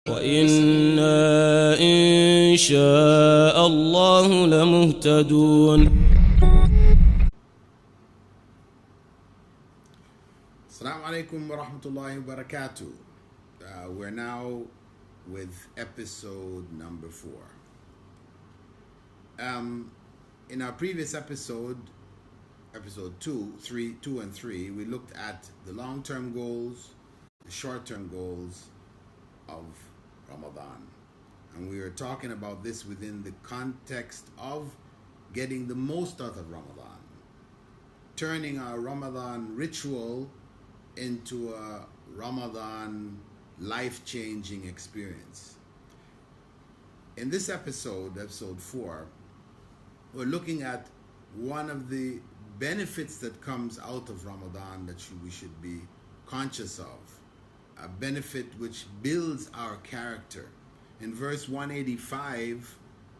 وإنا إن شاء الله لمهتدون. Assalamu alaikum wa rahmatullahi wa barakatuh. We're now with episode number 4. In our previous episode 2 and 3, we looked at the long-term goals, the short-term goals of Ramadan. And we were talking about this within the context of getting the most out of Ramadan, turning our Ramadan ritual into a Ramadan life-changing experience. In this episode 4, we're looking at one of the benefits that comes out of Ramadan that we should be conscious of, a benefit which builds our character. In verse 185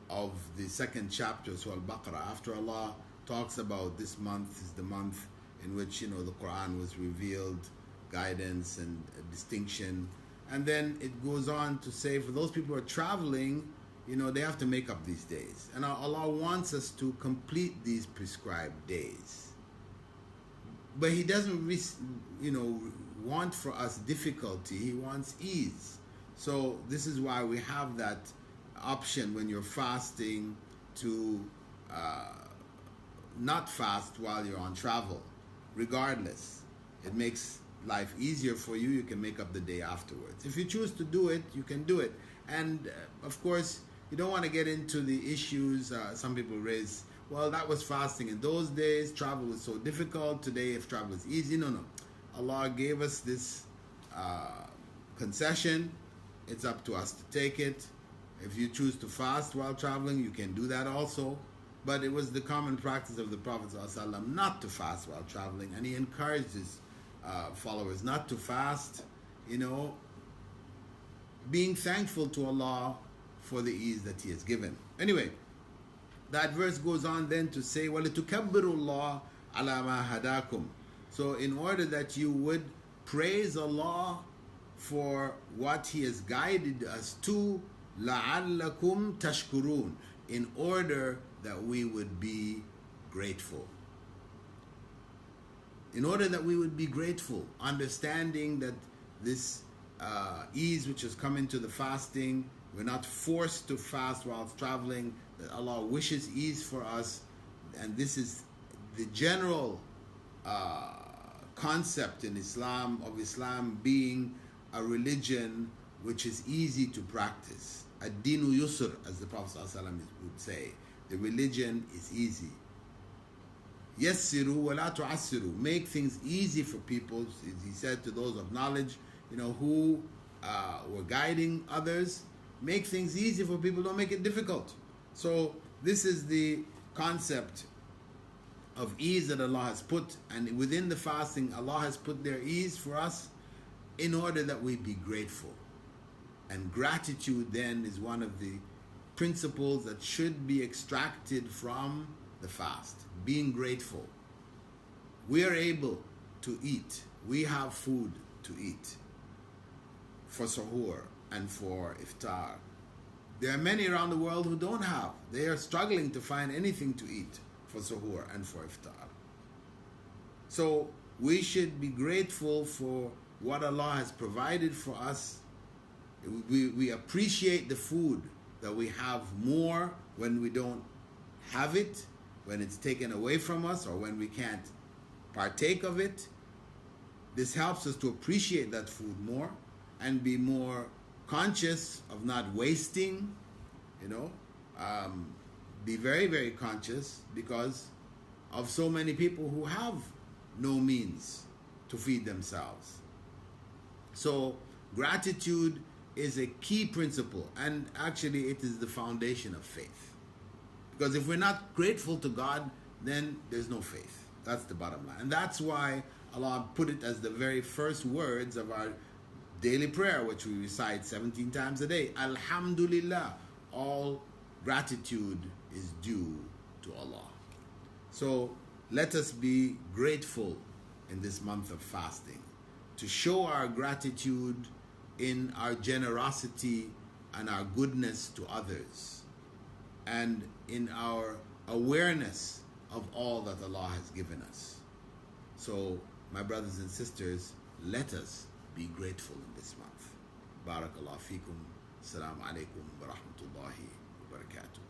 of the second chapter of Surah Al-Baqarah, after Allah talks about this month is the month in which, the Quran was revealed, guidance and distinction. And then it goes on to say, for those people who are traveling, they have to make up these days. And Allah wants us to complete these prescribed days. But He doesn't, want for us difficulty. He wants ease. So this is why we have that option when you're fasting to not fast while you're on travel. Regardless, it makes life easier for you. You can make up the day afterwards. If you choose to do it, you can do it. And of course, you don't want to get into the issues some people raise. Well, that was fasting in those days. Travel was so difficult. Today, if travel is easy, no. Allah gave us this concession. It's up to us to take it. If you choose to fast while traveling, you can do that also. But it was the common practice of the Prophet ﷺ not to fast while traveling, and he encouraged his followers not to fast, being thankful to Allah for the ease that He has given. Anyway, that verse goes on then to say, وَلِتُكَبِّرُوا اللَّهَ عَلَى مَا هَدَاكُمْ. So in order that you would praise Allah for what He has guided us to, لَعَلَّكُمْ تَشْكُرُونَ, in order that we would be grateful. In order that we would be grateful, understanding that this ease which has come into the fasting, we're not forced to fast while traveling, that Allah wishes ease for us, and this is the general concept in Islam, of Islam being a religion which is easy to practice. Ad-deenu yusr, as the Prophet ﷺ would say. The religion is easy. Yassiru wa la tu'assiru. Make things easy for people. He said to those of knowledge, who were guiding others, make things easy for people, don't make it difficult. So this is the concept of ease that Allah has put, and within the fasting, Allah has put their ease for us in order that we be grateful. And gratitude then is one of the principles that should be extracted from the fast. Being grateful. We are able to eat. We have food to eat for suhoor and for iftar. There are many around the world who don't have. They are struggling to find anything to eat for suhoor and for iftar. So we should be grateful for what Allah has provided for us. We appreciate the food that we have more when we don't have it, when it's taken away from us, or when we can't partake of it. This helps us to appreciate that food more and be more conscious of not wasting, be very, very conscious because of so many people who have no means to feed themselves. So gratitude is a key principle, and actually it is the foundation of faith. Because if we're not grateful to God, then there's no faith. That's the bottom line. And that's why Allah put it as the very first words of our daily prayer, which we recite 17 times a day. Alhamdulillah, all gratitude is due to Allah. So let us be grateful in this month of fasting, to show our gratitude in our generosity and our goodness to others, and in our awareness of all that Allah has given us. So, my brothers and sisters, let us be grateful in this month. Barakallahu feekum. Assalamu alaikum wa rahmatullahi wa barakatuh.